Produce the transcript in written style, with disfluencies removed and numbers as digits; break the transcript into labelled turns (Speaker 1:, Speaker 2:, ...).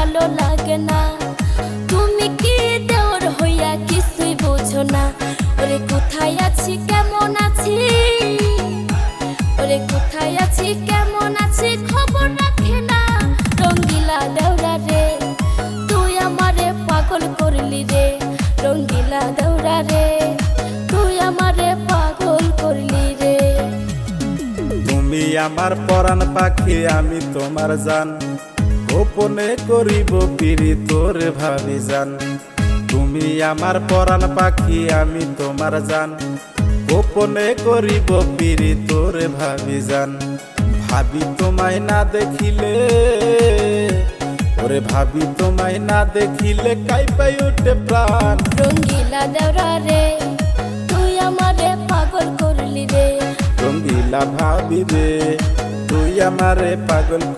Speaker 1: ভালো লাগে না। তুমি কি দেওর হইয়া কিছুই বোঝো না। ওরে কোথায় আছি কেমন আছি, ওরে কোথায় আছি কেমন আছি খবর রাখে না। রঙ্গিলা দেওরা রে তুই আমারে পাগল করলি রে, রঙ্গিলা দেওরা রে তুই আমারে পাগল করলি রে।
Speaker 2: তুমি আমার পরাণ পাখি আমি তোমার জান, গোপনে করিব পিরি তোর ভাবি জান। তুমি আমার পরাণ পাখি আমি তোমার জান, গোপনে করিব পিরি তোর ভাবি জান। ভাবি তোমায় না দেখিলে, ওরে ভাবি তোমায় না দেখিলে কাইপাই উঠে প্রাণ।
Speaker 1: রঙ্গিলা দেওরা রে তুই আমারে পাগল করলি রে,
Speaker 2: রঙ্গিলা ভাবি রে তুই আমারে পাগল